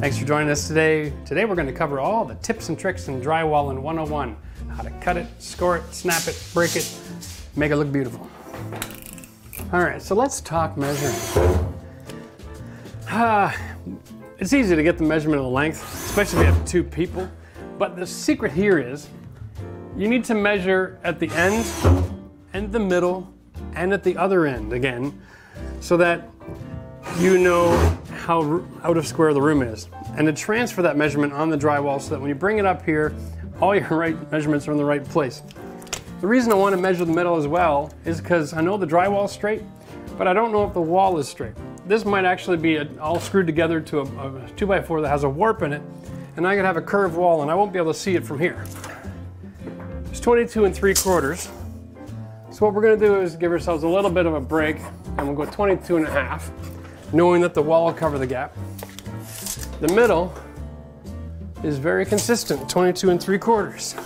Thanks for joining us today. Today we're going to cover all the tips and tricks in drywall in 101. How to cut it, score it, snap it, break it, make it look beautiful. All right, so let's talk measuring. It's easy to get the measurement of the length, especially if you have two people. But the secret here is you need to measure at the end and the middle and at the other end again, so that you know how out of square the room is. And to transfer that measurement on the drywall so that when you bring it up here, all your right measurements are in the right place. The reason I want to measure the middle as well is because I know the drywall is straight, but I don't know if the wall is straight. This might actually be all screwed together to a 2x4 that has a warp in it, and I could have a curved wall and I won't be able to see it from here. It's 22 3/4. So what we're going to do is give ourselves a little bit of a break, and we'll go 22 1/2, knowing that the wall will cover the gap. The middle is very consistent, 22 3/4.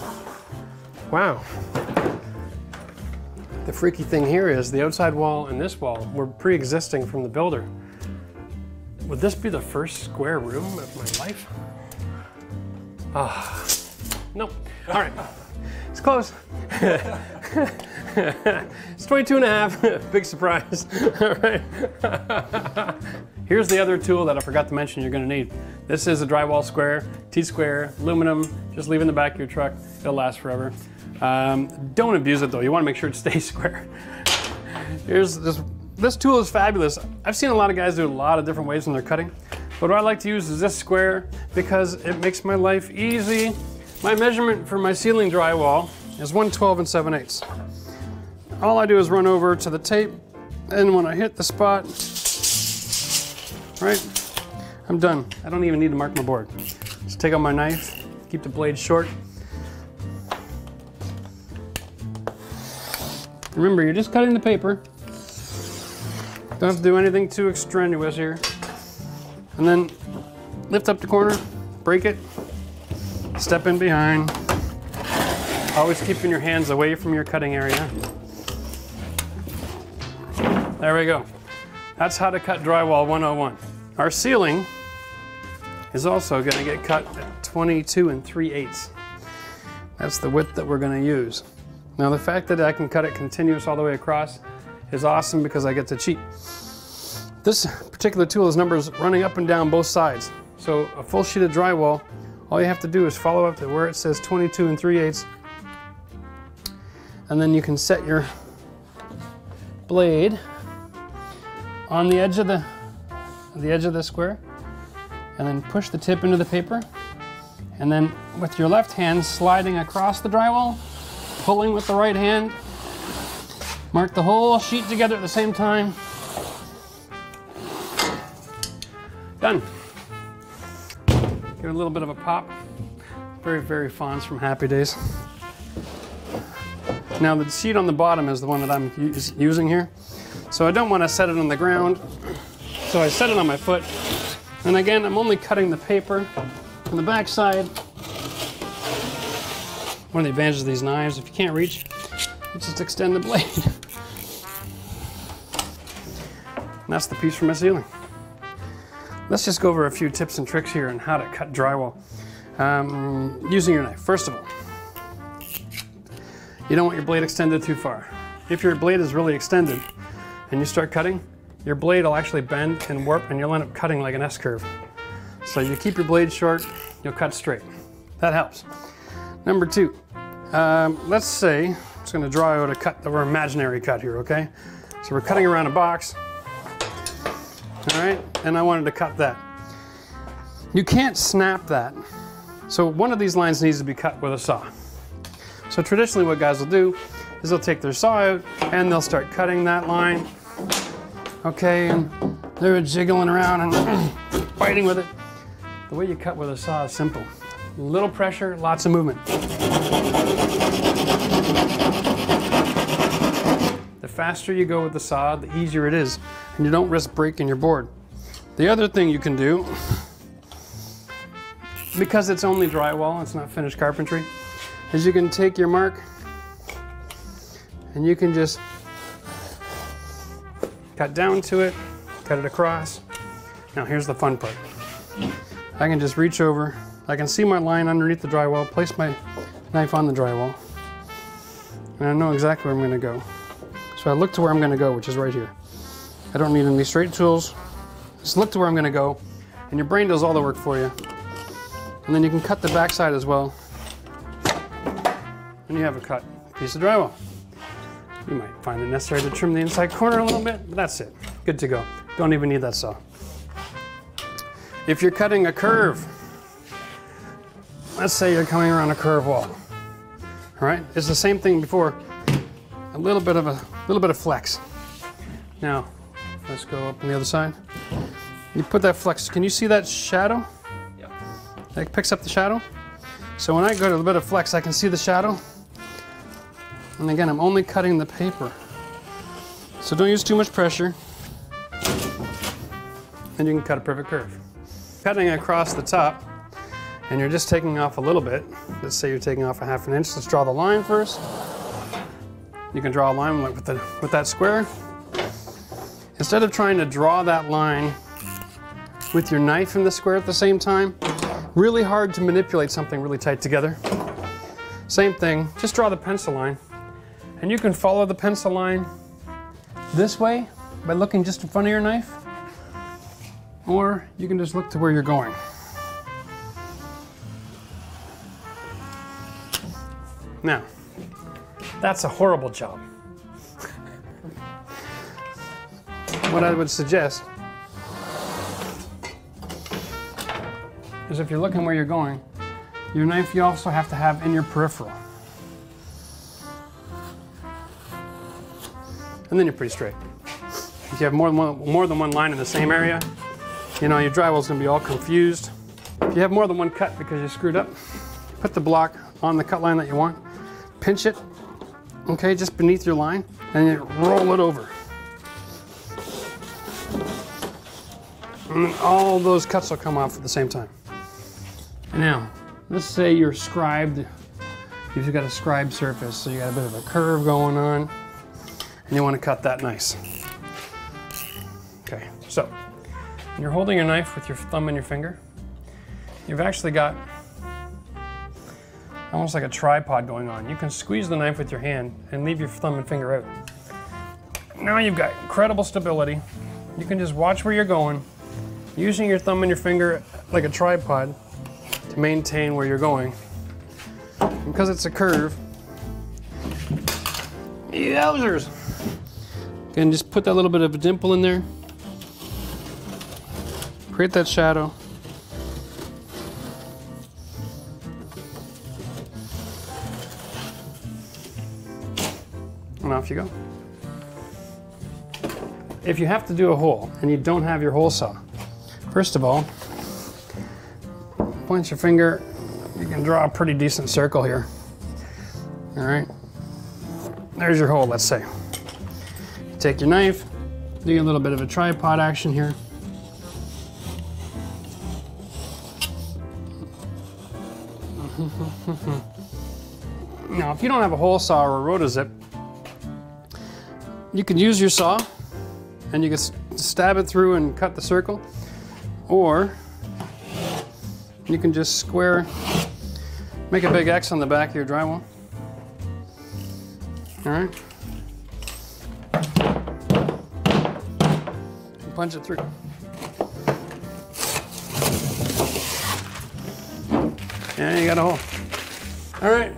Wow. The freaky thing here is the outside wall and this wall were pre-existing from the builder. Would this be the first square room of my life? Ah, nope. All right, it's close. It's 22 1/2, big surprise. All right. Here's the other tool that I forgot to mention you're gonna need. This is a drywall square, T-square, aluminum, just leave it in the back of your truck, it'll last forever. Don't abuse it though, you wanna make sure it stays square. Here's this tool is fabulous. I've seen a lot of guys do a lot of different ways when they're cutting, but what I like to use is this square because it makes my life easy. My measurement for my ceiling drywall is 112 7/8. All I do is run over to the tape, and when I hit the spot, right, I'm done. I don't even need to mark my board. Just take out my knife, keep the blade short. Remember, you're just cutting the paper. Don't have to do anything too extraneous here. And then lift up the corner, break it, step in behind. Always keeping your hands away from your cutting area. There we go. That's how to cut drywall 101. Our ceiling is also going to get cut at 22 3/8. That's the width that we're going to use. Now the fact that I can cut it continuous all the way across is awesome because I get to cheat. This particular tool has numbers running up and down both sides. So a full sheet of drywall, all you have to do is follow up to where it says 22 3/8, and then you can set your blade on the edge of the square, and then push the tip into the paper, and then with your left hand sliding across the drywall, pulling with the right hand, mark the whole sheet together at the same time. Done. Give it a little bit of a pop. Very, very fond from Happy Days. Now the sheet on the bottom is the one that I'm using here. So I don't want to set it on the ground. So I set it on my foot. And again, I'm only cutting the paper on the back side. One of the advantages of these knives, if you can't reach, you just extend the blade. And that's the piece for my ceiling. Let's just go over a few tips and tricks here on how to cut drywall. Using your knife, first of all. You don't want your blade extended too far. If your blade is really extended and you start cutting, your blade will actually bend and warp and you'll end up cutting like an S-curve. So you keep your blade short, you'll cut straight. That helps. Number two, let's say, I'm just gonna draw out a cut, or imaginary cut here, okay? So we're cutting around a box, all right? And I wanted to cut that. You can't snap that. So one of these lines needs to be cut with a saw. So traditionally what guys will do is they'll take their saw out and they'll start cutting that line. Okay, and they're jiggling around and fighting with it. The way you cut with a saw is simple. Little pressure, lots of movement. The faster you go with the saw, the easier it is, and you don't risk breaking your board. The other thing you can do, because it's only drywall, it's not finished carpentry, is you can take your mark and you can just cut down to it, cut it across. Now here's the fun part. I can just reach over. I can see my line underneath the drywall, place my knife on the drywall, and I know exactly where I'm gonna go. So I look to where I'm gonna go, which is right here. I don't need any straight tools. Just look to where I'm gonna go, and your brain does all the work for you. And then you can cut the backside as well, and you have a cut piece of drywall. You might find it necessary to trim the inside corner a little bit, but that's it. Good to go. Don't even need that saw. If you're cutting a curve, let's say you're coming around a curve wall. All right, it's the same thing before. A little bit of flex. Now, let's go up on the other side. You put that flex. Can you see that shadow? Yep. That picks up the shadow. So when I go to a bit of flex, I can see the shadow. And again, I'm only cutting the paper. So don't use too much pressure. And you can cut a perfect curve. Cutting across the top, and you're just taking off a little bit. Let's say you're taking off a 1/2 inch. Let's draw the line first. You can draw a line with that square. Instead of trying to draw that line with your knife in the square at the same time, really hard to manipulate something really tight together. Same thing, just draw the pencil line. And you can follow the pencil line this way by looking just in front of your knife, or you can just look to where you're going. Now, that's a horrible job. What I would suggest is if you're looking where you're going, your knife you also have to have in your peripheral. And then you're pretty straight. If you have more than one line in the same area, you know, your drywall's gonna be all confused. If you have more than one cut because you screwed up, put the block on the cut line that you want, pinch it, okay, just beneath your line, and you roll it over. And all those cuts will come off at the same time. Now, let's say you're scribed, you've got a scribed surface, so you got a bit of a curve going on, and you want to cut that nice. Okay, so when you're holding your knife with your thumb and your finger, you've actually got almost like a tripod going on. You can squeeze the knife with your hand and leave your thumb and finger out. Now you've got incredible stability. You can just watch where you're going, using your thumb and your finger like a tripod to maintain where you're going. Because it's a curve, yowzers! Again, just put that little bit of a dimple in there. Create that shadow. And off you go. If you have to do a hole and you don't have your hole saw, first of all, point your finger, you can draw a pretty decent circle here. All right, there's your hole, let's say. Take your knife, do a little bit of a tripod action here. Now, if you don't have a hole saw or a rotozip, you can use your saw and you can stab it through and cut the circle, or you can just square, make a big X on the back of your drywall. All right. And punch it through. And you got a hole. All right.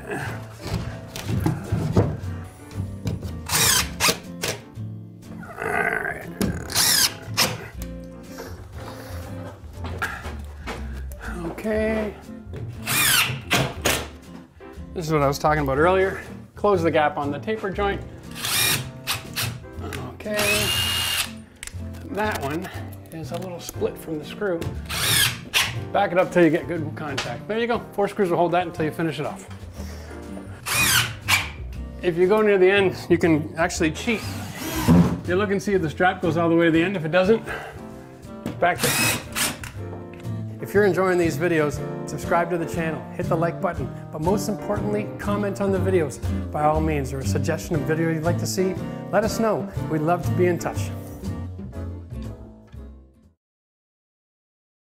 Okay. This is what I was talking about earlier. Close the gap on the taper joint. Okay. That one is a little split from the screw. Back it up till you get good contact. There you go. 4 screws will hold that until you finish it off. If you go near the end, you can actually cheat. You look and see if the strap goes all the way to the end. If it doesn't, back it. If you're enjoying these videos, subscribe to the channel, hit the like button, but most importantly, comment on the videos. By all means, or a suggestion of video you'd like to see, let us know. We'd love to be in touch.